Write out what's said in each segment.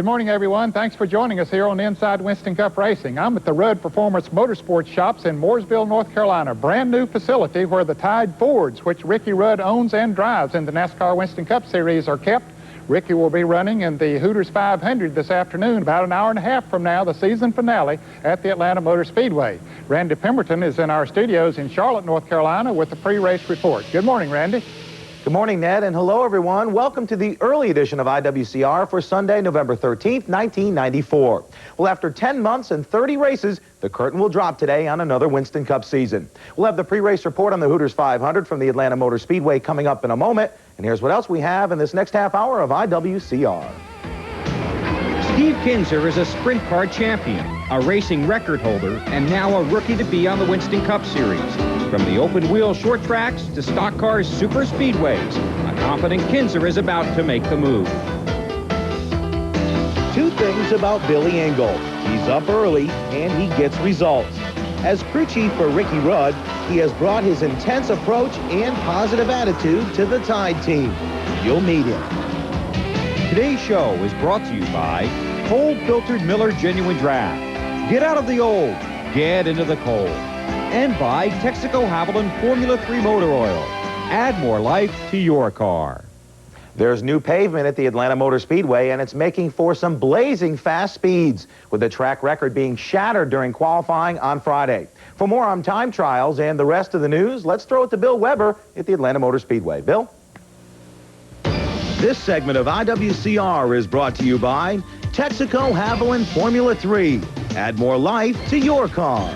Good morning, everyone. Thanks for joining us here on Inside Winston Cup Racing. I'm at the Rudd Performance Motorsports Shops in Mooresville, North Carolina. Brand new facility where the Tide Fords, which Ricky Rudd owns and drives in the NASCAR Winston Cup Series, are kept. Ricky will be running in the Hooters 500 this afternoon, about an hour and a half from now, the season finale at the Atlanta Motor Speedway. Randy Pemberton is in our studios in Charlotte, North Carolina with the pre-race report. Good morning, Randy. Good morning, Ned, and hello, everyone. Welcome to the early edition of IWCR for Sunday, November 13th, 1994. Well, after 10 months and 30 races, the curtain will drop today on another Winston Cup season. We'll have the pre-race report on the Hooters 500 from the Atlanta Motor Speedway coming up in a moment. And here's what else we have in this next half hour of IWCR. Steve Kinser is a sprint car champion, a racing record holder, and now a rookie to be on the Winston Cup Series. From the open-wheel short tracks to stock cars super speedways, a confident Kinser is about to make the move. Two things about Billy Engel. He's up early, and he gets results. As crew chief for Ricky Rudd, he has brought his intense approach and positive attitude to the Tide team. You'll meet him. Today's show is brought to you by cold-filtered Miller Genuine Draft. Get out of the old, get into the cold. And by Texaco Haviland Formula 3 Motor Oil. Add more life to your car. There's new pavement at the Atlanta Motor Speedway, and it's making for some blazing fast speeds, with the track record being shattered during qualifying on Friday. For more on time trials and the rest of the news, let's throw it to Bill Weber at the Atlanta Motor Speedway. Bill? This segment of IWCR is brought to you by Texaco Haviland Formula 3. Add more life to your car.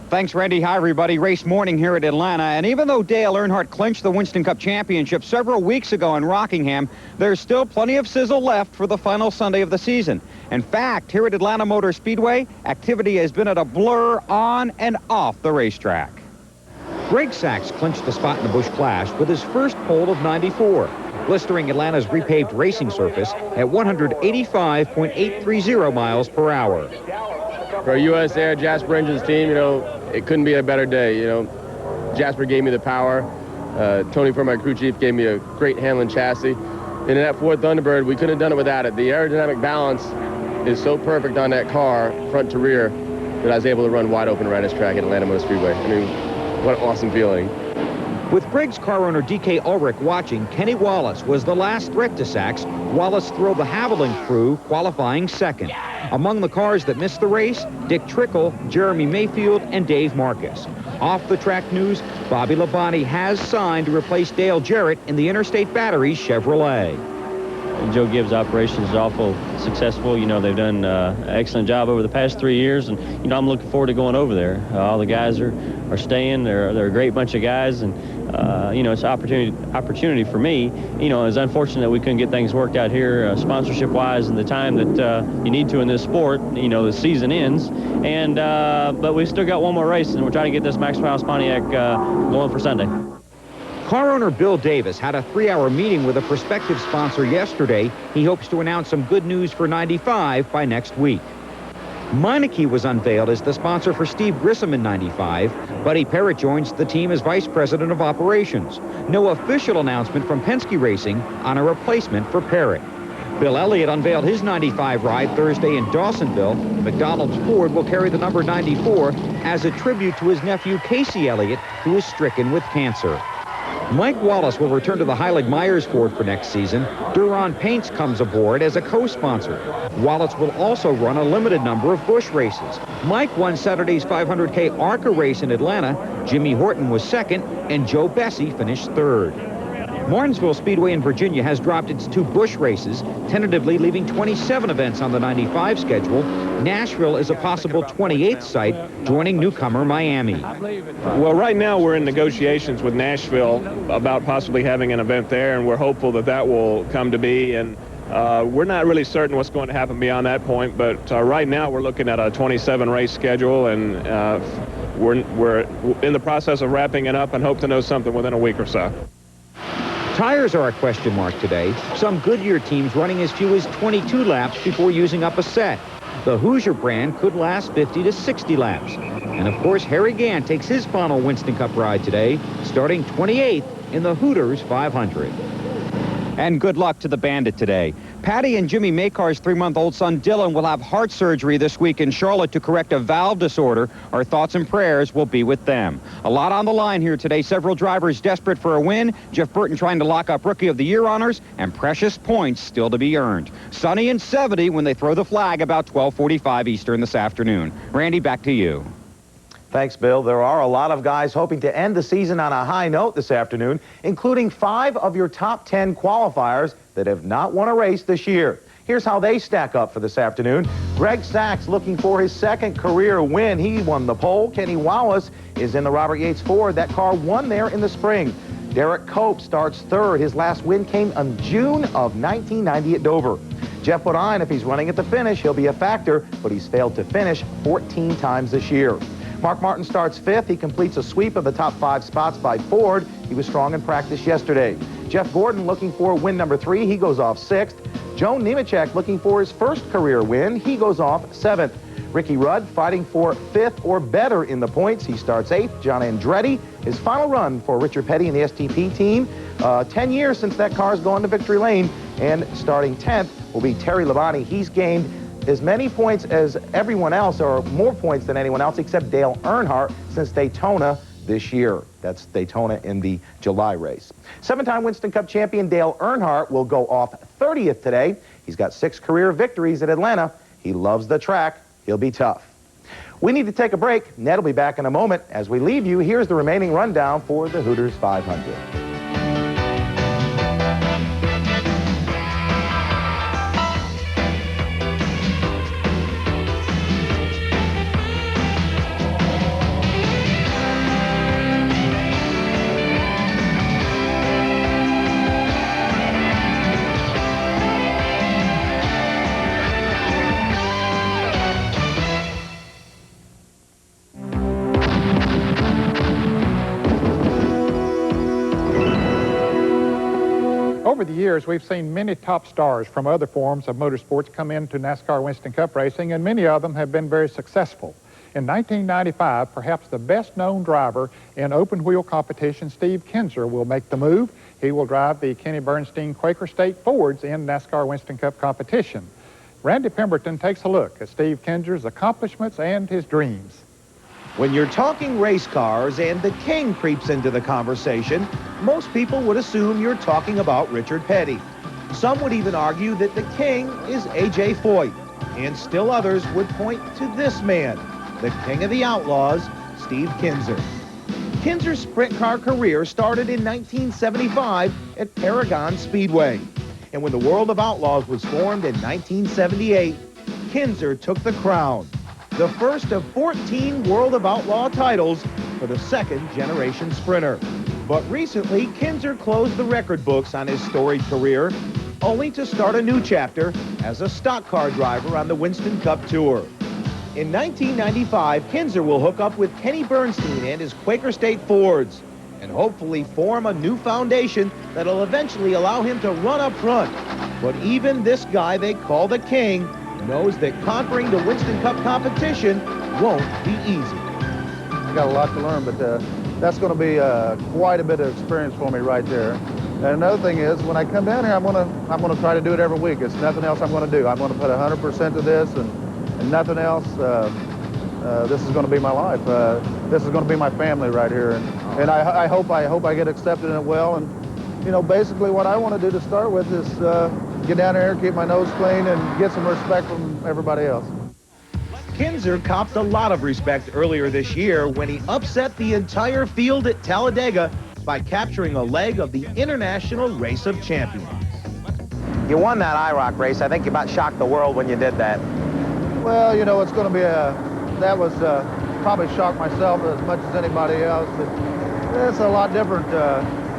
Thanks, Randy. Hi, everybody. Race morning here at Atlanta. And even though Dale Earnhardt clinched the Winston Cup Championship several weeks ago in Rockingham, there's still plenty of sizzle left for the final Sunday of the season. In fact, here at Atlanta Motor Speedway, activity has been at a blur on and off the racetrack. Greg Sachs clinched the spot in the Busch Clash with his first pole of 94, blistering Atlanta's repaved racing surface at 185.830 miles per hour. For US Air, Jasper Engine's team, it couldn't be a better day. Jasper gave me the power. Tony, for my crew chief, gave me a great handling chassis. And in that Ford Thunderbird, we couldn't have done it without it. The aerodynamic balance is so perfect on that car, front to rear, that I was able to run wide open around this track at Atlanta Motor Speedway. I mean, what an awesome feeling. With Greg's car owner D.K. Ulrich watching, Kenny Wallace was the last threat to Sachs. Wallace thrilled the Haviland crew, qualifying second. Among the cars that missed the race, Dick Trickle, Jeremy Mayfield, and Dave Marcus. Off the track news, Bobby Labonte has signed to replace Dale Jarrett in the Interstate Batteries Chevrolet. Joe Gibbs' operation is awful successful. They've done an excellent job over the past 3 years, and I'm looking forward to going over there. All the guys are staying. They're a great bunch of guys, and it's an opportunity for me. It's unfortunate that we couldn't get things worked out here sponsorship-wise in the time that you need to in this sport. The season ends, and but we've still got one more race, and we're trying to get this Max Miles Pontiac going for Sunday. Car owner Bill Davis had a 3-hour meeting with a prospective sponsor yesterday. He hopes to announce some good news for 95 by next week. Meineke was unveiled as the sponsor for Steve Grissom in 95. Buddy Parrott joins the team as vice president of operations. No official announcement from Penske Racing on a replacement for Parrott. Bill Elliott unveiled his 95 ride Thursday in Dawsonville. McDonald's Ford will carry the number 94 as a tribute to his nephew Casey Elliott, who is stricken with cancer. Mike Wallace will return to the Heilig Myers Ford for next season. Duron Paints comes aboard as a co-sponsor. Wallace will also run a limited number of Busch races. Mike won Saturday's 500K ARCA race in Atlanta. Jimmy Horton was second, and Joe Bessie finished third. Martinsville Speedway in Virginia has dropped its 2 Busch races, tentatively leaving 27 events on the 95 schedule. Nashville is a possible 28th site, joining newcomer Miami. Well, right now we're in negotiations with Nashville about possibly having an event there, and we're hopeful that that will come to be. And we're not really certain what's going to happen beyond that point, but right now we're looking at a 27 race schedule, and we're in the process of wrapping it up and hope to know something within a week or so. Tires are a question mark today. Some Goodyear teams running as few as 22 laps before using up a set. The Hoosier brand could last 50 to 60 laps. And of course, Harry Gant takes his final Winston Cup ride today, starting 28th in the Hooters 500. And good luck to the Bandit today. Patty and Jimmy Makar's 3-month-old son Dylan will have heart surgery this week in Charlotte to correct a valve disorder. Our thoughts and prayers will be with them. A lot on the line here today. Several drivers desperate for a win. Jeff Burton trying to lock up Rookie of the Year honors, and precious points still to be earned. Sunny and 70 when they throw the flag about 12:45 Eastern this afternoon. Randy, back to you. Thanks, Bill. There are a lot of guys hoping to end the season on a high note this afternoon, including 5 of your top 10 qualifiers that have not won a race this year. Here's how they stack up for this afternoon. Greg Sachs looking for his 2nd career win. He won the pole. Kenny Wallace is in the Robert Yates Ford. That car won there in the spring. Derek Cope starts 3rd. His last win came in June of 1990 at Dover. Jeff Bodine, if he's running at the finish, he'll be a factor, but he's failed to finish 14 times this year. Mark Martin starts 5th. He completes a sweep of the top 5 spots by Ford. He was strong in practice yesterday. Jeff Gordon looking for win number 3. He goes off 6th. Joe Nemechek looking for his 1st career win. He goes off 7th. Ricky Rudd fighting for 5th or better in the points. He starts 8th. John Andretti, his final run for Richard Petty and the STP team. 10 years since that car's gone to victory lane. And starting 10th will be Terry Labonte. He's gained as many points as everyone else, or more points than anyone else, except Dale Earnhardt since Daytona this year. That's Daytona in the July race. 7-time Winston Cup champion Dale Earnhardt will go off 30th today. He's got 6 career victories at Atlanta. He loves the track. He'll be tough. We need to take a break. Ned will be back in a moment. As we leave you, here's the remaining rundown for the Hooters 500. Over the years, we've seen many top stars from other forms of motorsports come into NASCAR Winston Cup racing, and many of them have been very successful. In 1995, perhaps the best-known driver in open-wheel competition, Steve Kinser, will make the move. He will drive the Kenny Bernstein Quaker State Fords in NASCAR Winston Cup competition. Randy Pemberton takes a look at Steve Kinser's accomplishments and his dreams. When you're talking race cars and the King creeps into the conversation, most people would assume you're talking about Richard Petty. Some would even argue that the King is A.J. Foyt, and still others would point to this man, the King of the Outlaws, Steve Kinser. Kinser's sprint car career started in 1975 at Paragon Speedway. And when the World of Outlaws was formed in 1978, Kinser took the crown, the first of 14 World of Outlaw titles for the 2nd-generation sprinter. But recently, Kinser closed the record books on his storied career, only to start a new chapter as a stock car driver on the Winston Cup Tour. In 1995, Kinser will hook up with Kenny Bernstein and his Quaker State Fords, and hopefully form a new foundation that'll eventually allow him to run up front. But even this guy they call the King knows that conquering the Winston Cup competition won't be easy. I got a lot to learn, but that's going to be quite a bit of experience for me right there. And another thing is, when I come down here, I'm going to try to do it every week. It's nothing else I'm going to do. I'm going to put 100% to this and nothing else. This is going to be my life. This is going to be my family right here, and I hope I get accepted in it well. And you know, basically what I want to do to start with is get down there, keep my nose clean, and get some respect from everybody else. Kinser copped a lot of respect earlier this year when he upset the entire field at Talladega by capturing a leg of the International Race of Champions. You won that IROC race. I think you about shocked the world when you did that. Well, you know, it's going to be that was probably shocked myself as much as anybody else. It's a lot different.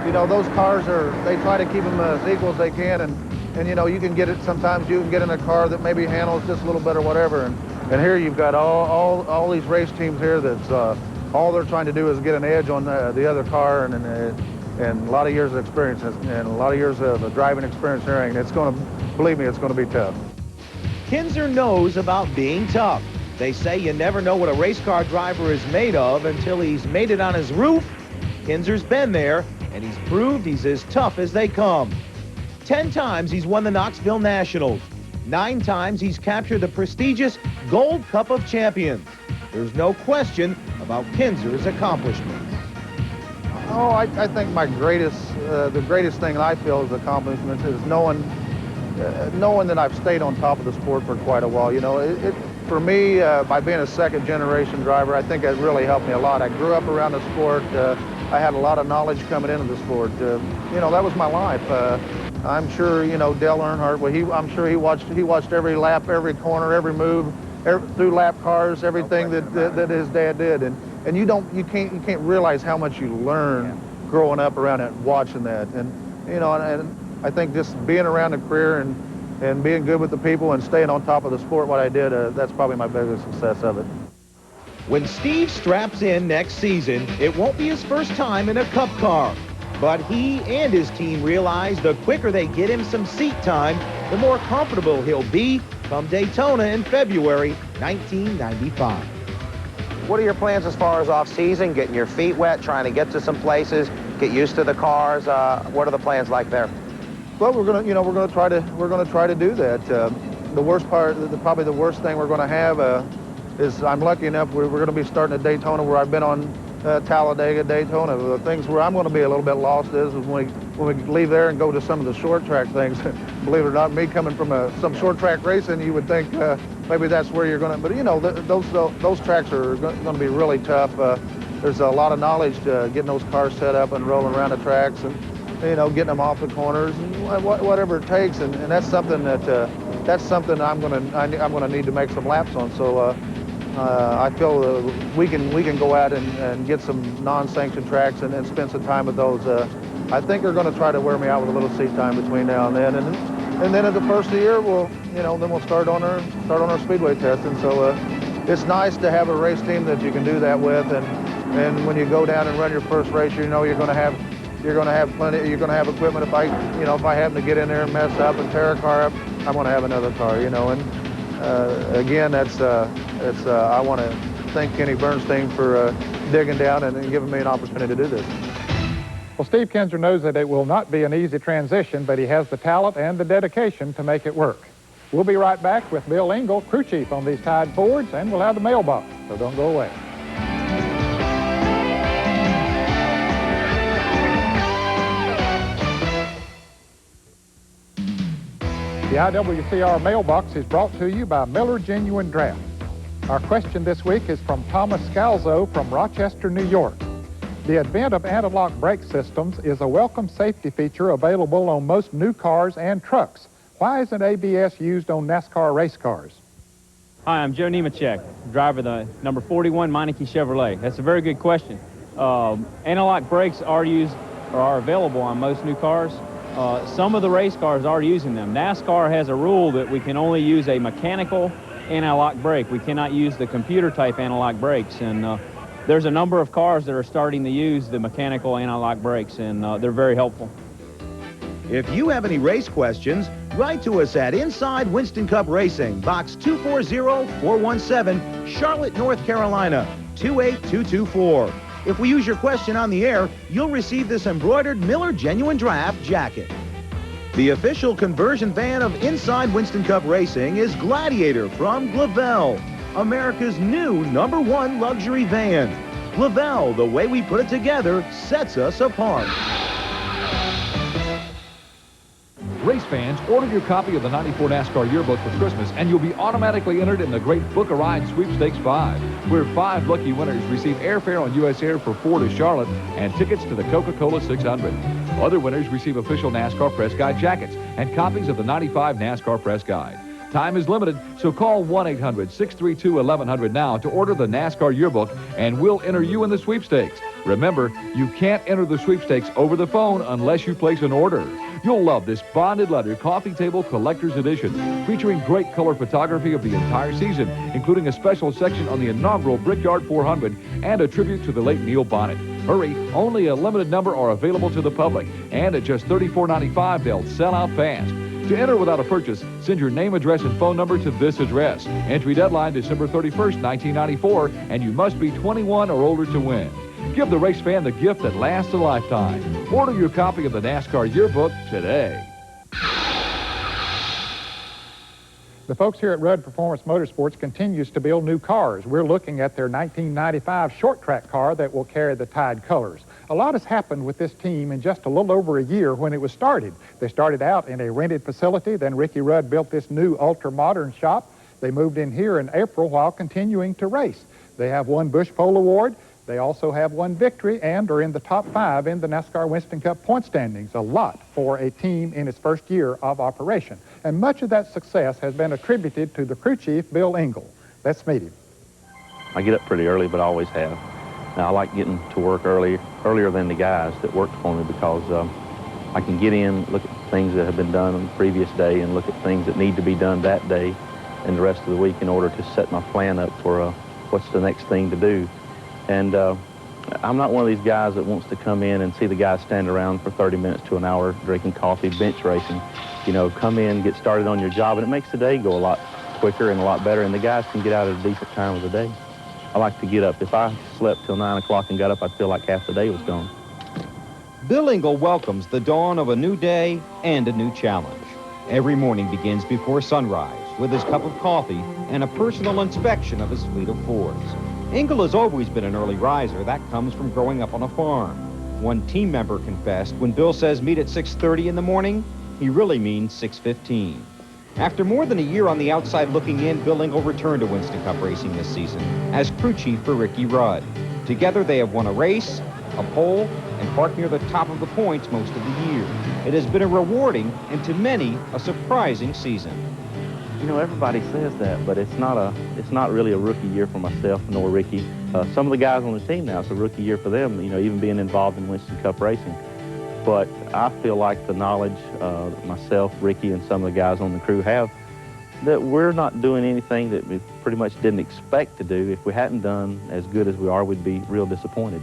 You know, those cars they try to keep them as equal as they can, and you know, you can get it, sometimes you can get in a car that maybe handles just a little bit or whatever, and here you've got all these race teams here that's all they're trying to do is get an edge on the other car, and a lot of years of experience and a lot of years of driving experience here, and it's going to, believe me, it's going to be tough. Kinser knows about being tough. They say you never know what a race car driver is made of until he's made it on his roof. Kinser's been there, and he's proved he's as tough as they come. 10 times he's won the Knoxville Nationals. 9 times he's captured the prestigious Gold Cup of Champions. There's no question about Kinser's accomplishments. Oh, I think my the greatest thing I feel is accomplishment is knowing that I've stayed on top of the sport for quite a while. You know, for me, by being a second-generation driver, I think it really helped me a lot. I grew up around the sport. I had a lot of knowledge coming into the sport. You know, that was my life. I'm sure, you know, Dale Earnhardt, well, I'm sure he watched every lap, every corner, every move, through lap cars, everything that his dad did. And you can't realize how much you learn growing up around it, watching that. And, you know, and I think just being around the career and being good with the people and staying on top of the sport, what I did, that's probably my biggest success of it. When Steve straps in next season, it won't be his first time in a Cup car. But he and his team realize the quicker they get him some seat time, the more comfortable he'll be come Daytona in February 1995. What are your plans as far as off-season, getting your feet wet, trying to get to some places, get used to the cars? What are the plans like there? Well, we're gonna try to do that. The worst part, probably the worst thing we're going to have is I'm lucky enough we're going to be starting at Daytona, where I've been on Talladega, Daytona. The things where I'm going to be a little bit lost is when we leave there and go to some of the short track things. Believe it or not, me coming from some short track racing, you would think maybe that's where you're going to. But you know, those tracks are going to be really tough. There's a lot of knowledge getting those cars set up and rolling around the tracks, and you know, getting them off the corners and whatever it takes. And that's something I'm going to need to make some laps on. So. I feel we can go out and get some non-sanctioned tracks and spend some time with those. I think they're going to try to wear me out with a little seat time between now and then, and then at the first of the year we'll start on our speedway testing. So it's nice to have a race team that you can do that with, and when you go down and run your first race, you know you're going to have equipment. If I happen to get in there and mess up and tear a car up, I'm going to have another car. You know, and again, I want to thank Kenny Bernstein for digging down and giving me an opportunity to do this. Well, Steve Kinser knows that it will not be an easy transition, but he has the talent and the dedication to make it work. We'll be right back with Bill Engel, crew chief on these Tide Fords, and we'll have the mailbox, so don't go away. The IWCR mailbox is brought to you by Miller Genuine Draft. Our question this week is from Thomas Scalzo from Rochester, New York. The advent of anti-lock brake systems is a welcome safety feature available on most new cars and trucks. Why isn't ABS used on NASCAR race cars? Hi, I'm Joe Nemechek, driver of the number 41 Meineke Chevrolet. That's a very good question. Anti-lock brakes are available on most new cars. Some of the race cars are using them. NASCAR has a rule that we can only use a mechanical anti-lock brake. We cannot use the computer-type anti-lock brakes, and there's a number of cars that are starting to use the mechanical anti-lock brakes, and they're very helpful. If you have any race questions, write to us at Inside Winston Cup Racing, Box 240417, Charlotte, North Carolina, 28224. If we use your question on the air, you'll receive this embroidered Miller Genuine Draft jacket. The official conversion van of Inside Winston Cup Racing is Gladiator from Glavel, America's new #1 luxury van. Glavel, the way we put it together, sets us apart. Race fans, order your copy of the '94 NASCAR Yearbook for Christmas, and you'll be automatically entered in the Great Book of Ride Sweepstakes 5, where 5 lucky winners receive airfare on U.S. Air for 4 to Charlotte and tickets to the Coca-Cola 600. Other winners receive official NASCAR Press Guide jackets and copies of the '95 NASCAR Press Guide. Time is limited, so call 1-800-632-1100 now to order the NASCAR Yearbook, and we'll enter you in the sweepstakes. Remember, you can't enter the sweepstakes over the phone unless you place an order. You'll love this bonded leather coffee table collector's edition, featuring great color photography of the entire season, including a special section on the inaugural Brickyard 400 and a tribute to the late Neil Bonnet. Hurry, only a limited number are available to the public, and at just $34.95, they'll sell out fast. To enter without a purchase, send your name, address, and phone number to this address. Entry deadline December 31st, 1994, and you must be 21 or older to win. Give the race fan the gift that lasts a lifetime. Order your copy of the NASCAR Yearbook today. The folks here at Rudd Performance Motorsports continues to build new cars. We're looking at their 1995 short track car that will carry the Tide colors. A lot has happened with this team in just a little over a year when it was started. They started out in a rented facility, then Ricky Rudd built this new ultra-modern shop. They moved in here in April while continuing to race. They have one Bush Pole Award. They also have one victory and are in the top 5 in the NASCAR Winston Cup point standings, a lot for a team in its first year of operation. And much of that success has been attributed to the crew chief, Bill Engel. Let's meet him. I get up pretty early, but I always have. Now, I like getting to work earlier than the guys that worked for me because I can get in, look at things that have been done on the previous day and look at things that need to be done that day and the rest of the week in order to set my plan up for what's the next thing to do. And I'm not one of these guys that wants to come in and see the guys stand around for 30 minutes to an hour drinking coffee, bench racing. You know, come in, get started on your job, and it makes the day go a lot quicker and a lot better, and the guys can get out at a decent time of the day. I like to get up. If I slept till 9 o'clock and got up, I'd feel like half the day was gone. Bill Engel welcomes the dawn of a new day and a new challenge. Every morning begins before sunrise with his cup of coffee and a personal inspection of his fleet of Fords. Engel has always been an early riser. That comes from growing up on a farm. One team member confessed when Bill says meet at 6:30 in the morning, he really means 6:15. After more than a year on the outside looking in, Bill Engel returned to Winston Cup racing this season as crew chief for Ricky Rudd. Together they have won a race, a pole, and parked near the top of the points most of the year. It has been a rewarding and to many a surprising season. You know, everybody says that, but it's not really a rookie year for myself nor Ricky. Some of the guys on the team now, it's a rookie year for them, you know, even being involved in Winston Cup racing. But I feel like the knowledge myself, Ricky, and some of the guys on the crew have, that we're not doing anything that we pretty much didn't expect to do. If we hadn't done as good as we are, we'd be real disappointed.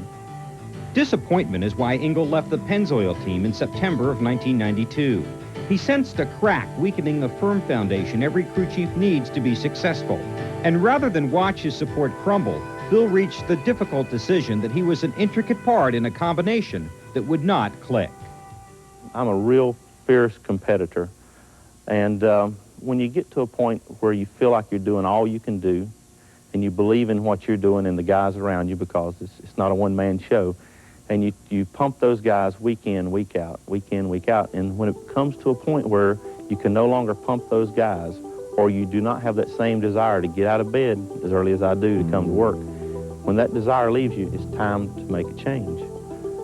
Disappointment is why Engel left the Pennzoil team in September of 1992. He sensed a crack weakening the firm foundation every crew chief needs to be successful. And rather than watch his support crumble, Bill reached the difficult decision that he was an intricate part in a combination that would not click. I'm a real fierce competitor. And when you get to a point where you feel like you're doing all you can do and you believe in what you're doing and the guys around you, because it's not a one-man show, and you pump those guys week in, week out, and when it comes to a point where you can no longer pump those guys or you do not have that same desire to get out of bed as early as I do to come to work, when that desire leaves you, it's time to make a change.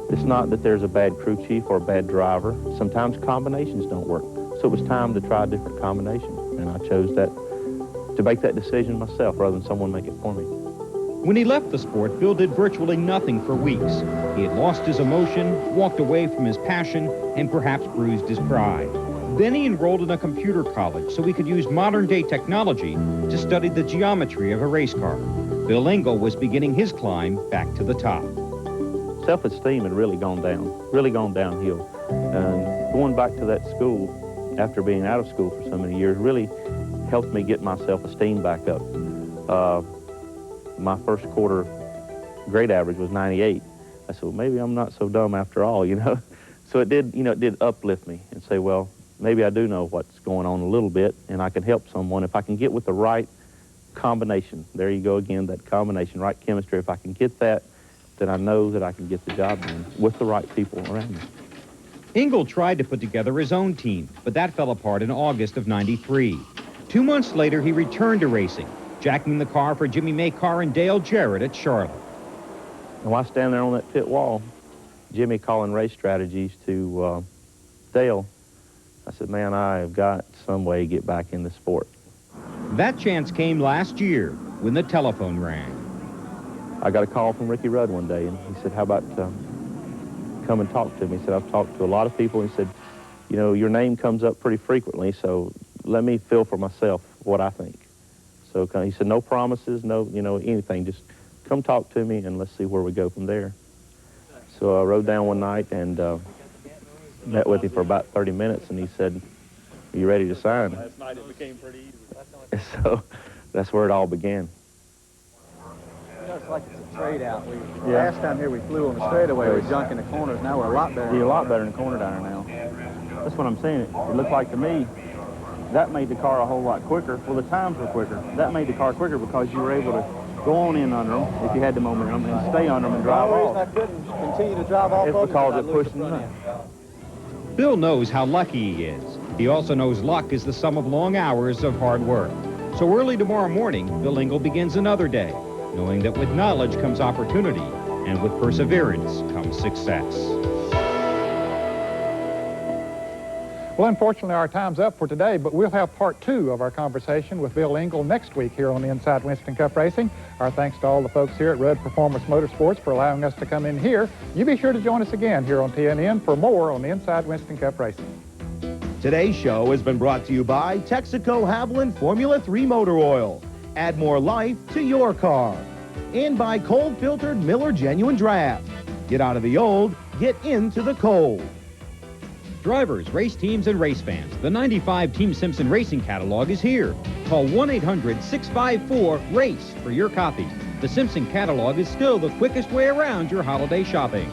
It's not that there's a bad crew chief or a bad driver. Sometimes combinations don't work. So it was time to try a different combination, and I chose to make that decision myself rather than someone make it for me. When he left the sport, Bill did virtually nothing for weeks. He had lost his emotion, walked away from his passion, and perhaps bruised his pride. Then he enrolled in a computer college so he could use modern-day technology to study the geometry of a race car. Bill Engel was beginning his climb back to the top. Self-esteem had really gone downhill. And going back to that school, after being out of school for so many years, really helped me get my self-esteem back up. My first quarter grade average was 98. I said, well, maybe I'm not so dumb after all, you know. So it did uplift me and say, well, maybe I do know what's going on a little bit, and I can help someone if I can get with the right combination. There you go again, that combination, right chemistry. If I can get that, then I know that I can get the job done with the right people around me. Engel tried to put together his own team, but that fell apart in August of '93. 2 months later, he returned to racing, jacking the car for Jimmy Maycar and Dale Jarrett at Charlotte. And while I stand there on that pit wall, Jimmy calling race strategies to Dale, I said, man, I have got some way to get back in the sport. That chance came last year when the telephone rang. I got a call from Ricky Rudd one day, and he said, how about come and talk to me? He said, I've talked to a lot of people. He said, you know, your name comes up pretty frequently, so let me feel for myself what I think. So he said, no promises, no, you know, anything. Just come talk to me, and let's see where we go from there. So I rode down one night and met with him for about 30 minutes, and he said, are you ready to sign? Last night it became pretty easy. So that's where it all began. You know, it's like it's a trade out. Last time here we flew on the straightaway, we junk in the corners. Now we're a lot better. You're a lot better in the corner diner now. That's what I'm saying. It looked like to me that made the car a whole lot quicker. Well, the times were quicker. That made the car quicker because you were able to go on in under them if you had the momentum and stay under them and drive off. The reason I couldn't continue to drive off it's because it pushed them in. Bill knows how lucky he is. He also knows luck is the sum of long hours of hard work. So early tomorrow morning, Bill Engel begins another day, knowing that with knowledge comes opportunity, and with perseverance comes success. Well, unfortunately, our time's up for today, but we'll have part 2 of our conversation with Bill Engel next week here on the Inside Winston Cup Racing. Our thanks to all the folks here at Rudd Performance Motorsports for allowing us to come in here. You be sure to join us again here on TNN for more on the Inside Winston Cup Racing. Today's show has been brought to you by Texaco Haviland Formula 3 Motor Oil. Add more life to your car. And by cold-filtered Miller Genuine Draft. Get out of the old, get into the cold. Drivers, race teams, and race fans, the 95 Team Simpson Racing Catalog is here. Call 1-800-654-RACE for your copy. The Simpson Catalog is still the quickest way around your holiday shopping.